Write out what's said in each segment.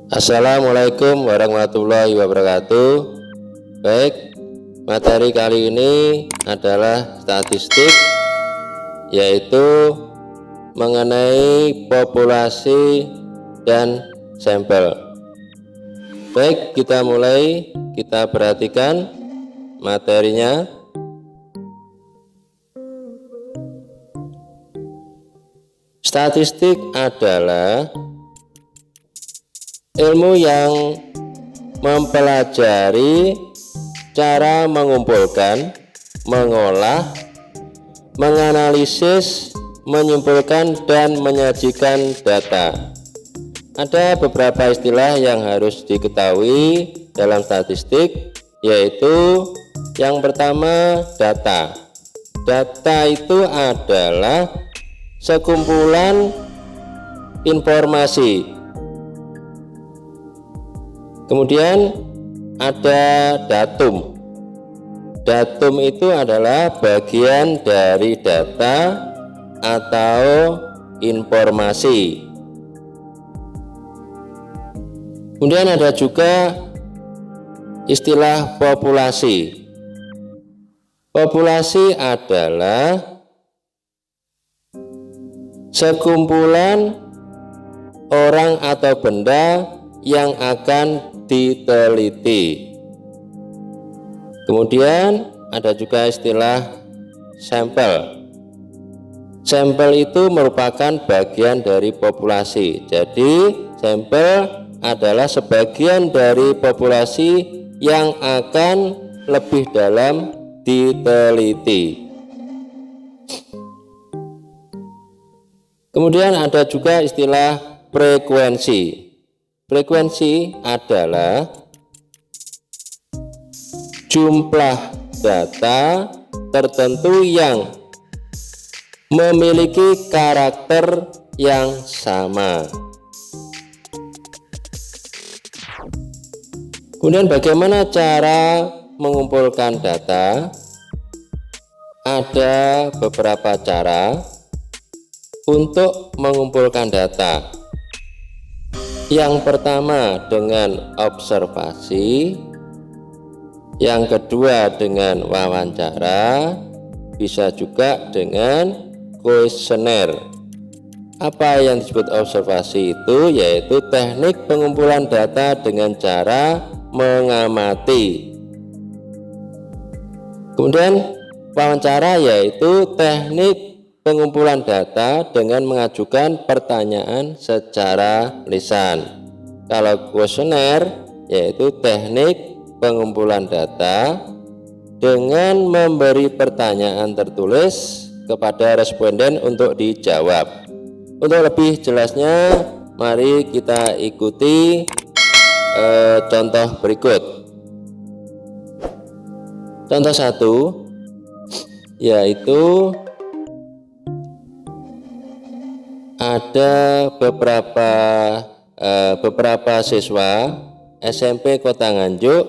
Assalamualaikum warahmatullahi wabarakatuh. Baik, materi kali ini adalah statistik, yaitu mengenai populasi dan sampel. Baik, kita mulai, kita perhatikan materinya. Statistik adalah ilmu yang mempelajari cara mengumpulkan, mengolah, menganalisis, menyimpulkan, dan menyajikan data. Ada beberapa istilah yang harus diketahui dalam statistik, yaitu yang pertama data. Data itu adalah sekumpulan informasi. Kemudian ada datum. Datum itu adalah bagian dari data atau informasi. Kemudian ada juga istilah populasi. Populasi adalah sekumpulan orang atau benda yang akan diteliti. Kemudian ada juga istilah sampel. Sampel itu merupakan bagian dari populasi. Jadi sampel adalah sebagian dari populasi yang akan lebih dalam diteliti. Kemudian ada juga istilah frekuensi. Frekuensi adalah jumlah data tertentu yang memiliki karakter yang sama. Kemudian bagaimana cara mengumpulkan data? Ada beberapa cara untuk mengumpulkan data. Yang pertama dengan observasi, yang kedua dengan wawancara, bisa juga dengan kuesioner. Apa yang disebut observasi itu yaitu teknik pengumpulan data dengan cara mengamati. Kemudian wawancara yaitu teknik pengumpulan data dengan mengajukan pertanyaan secara lisan. Kalau kuesioner yaitu teknik pengumpulan data dengan memberi pertanyaan tertulis kepada responden untuk dijawab. Untuk lebih jelasnya, mari kita ikuti contoh berikut. Contoh 1 yaitu ada beberapa siswa SMP Kota Nganjuk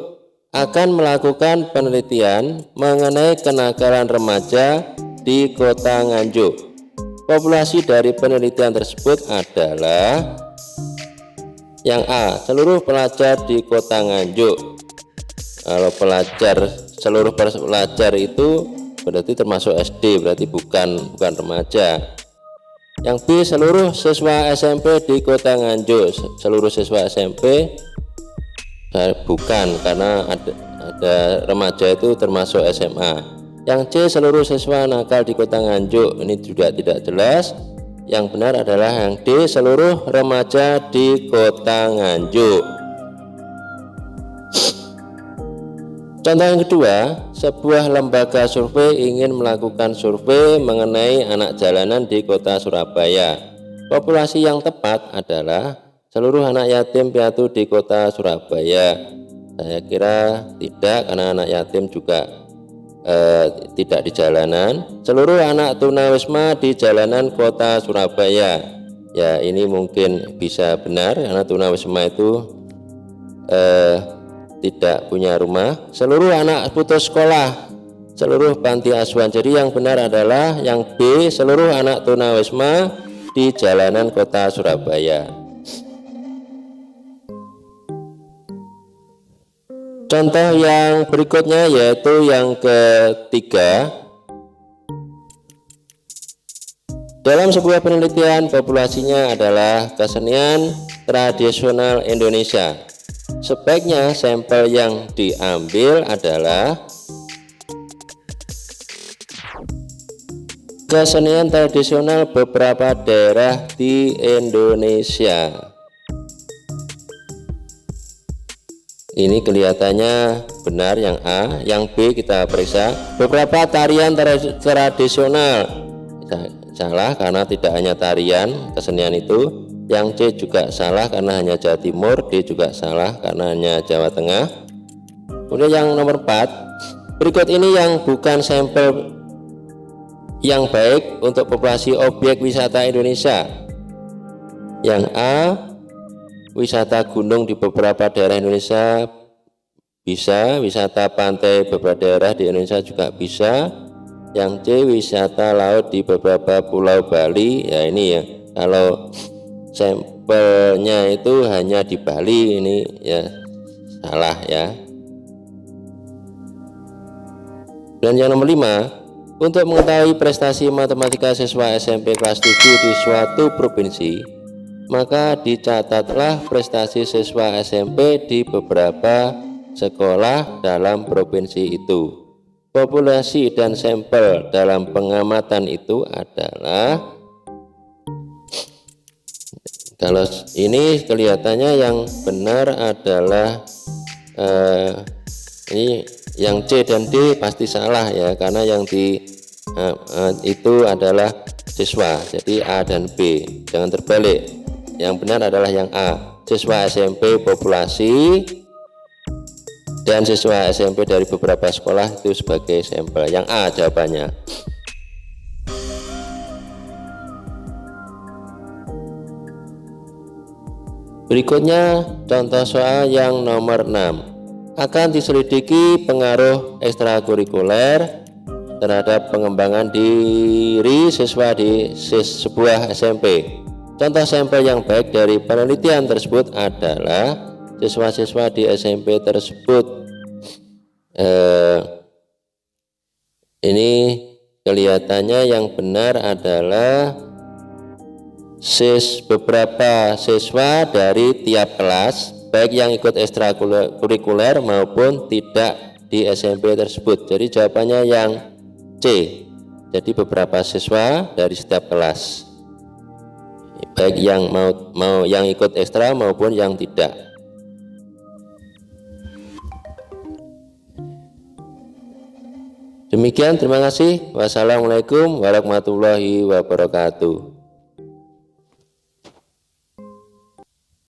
akan melakukan penelitian mengenai kenakalan remaja di Kota Nganjuk. Populasi dari penelitian tersebut adalah yang A, seluruh pelajar di Kota Nganjuk. Kalau seluruh pelajar itu berarti termasuk SD, berarti bukan remaja. Yang B, seluruh siswa SMP di Kota Nganjuk. Seluruh siswa SMP bukan, karena ada remaja itu termasuk SMA. Yang C, seluruh siswa nakal di Kota Nganjuk. Ini juga tidak jelas. Yang benar adalah yang D, seluruh remaja di Kota Nganjuk. Contoh yang kedua, sebuah lembaga survei ingin melakukan survei mengenai anak jalanan di Kota Surabaya. Populasi yang tepat adalah seluruh anak yatim piatu di Kota Surabaya. Saya kira tidak, karena anak yatim juga tidak di jalanan. Seluruh anak tunawisma di jalanan Kota Surabaya. Ya, ini mungkin bisa benar karena tunawisma itu tidak punya rumah. Seluruh anak putus sekolah, seluruh panti asuhan. Jadi yang benar adalah yang B, seluruh anak tunawisma di jalanan Kota Surabaya. Contoh yang berikutnya yaitu yang ketiga. Dalam sebuah penelitian, populasinya adalah kesenian tradisional Indonesia. Sebaiknya sampel yang diambil adalah kesenian tradisional beberapa daerah di Indonesia. Ini kelihatannya benar yang A. Yang B kita periksa beberapa tarian tradisional. Salah karena tidak hanya tarian kesenian itu. Yang C juga salah karena hanya Jawa Timur. D juga salah karena hanya Jawa Tengah. Kemudian yang nomor 4, berikut ini yang bukan sampel yang baik untuk populasi objek wisata Indonesia. Yang A, wisata gunung di beberapa daerah Indonesia bisa, wisata pantai beberapa daerah di Indonesia juga bisa. Yang C, wisata laut di beberapa pulau Bali. Ya ini ya, kalau sampelnya itu hanya di Bali, ini ya salah ya. Dan yang nomor 5, untuk mengetahui prestasi matematika siswa SMP kelas 7 di suatu provinsi, maka dicatatlah prestasi siswa SMP di beberapa sekolah dalam provinsi itu. Populasi dan sampel dalam pengamatan itu adalah, kalau ini kelihatannya yang benar adalah ini yang C dan D pasti salah ya, karena yang di itu adalah siswa, jadi A dan B, jangan terbalik. Yang benar adalah yang A, siswa SMP populasi dan siswa SMP dari beberapa sekolah itu sebagai sampel. Yang A jawabannya. Berikutnya contoh soal yang nomor 6. Akan diselidiki pengaruh ekstrakurikuler terhadap pengembangan diri siswa di sebuah SMP. Contoh sampel yang baik dari penelitian tersebut adalah siswa-siswa di SMP tersebut. Ini kelihatannya yang benar adalah beberapa siswa dari tiap kelas, baik yang ikut ekstrakurikuler maupun tidak di SMP tersebut. Jadi jawabannya yang C, jadi beberapa siswa dari setiap kelas, baik yang mau yang ikut ekstra maupun yang tidak. Demikian, terima kasih. Wassalamualaikum warahmatullahi wabarakatuh.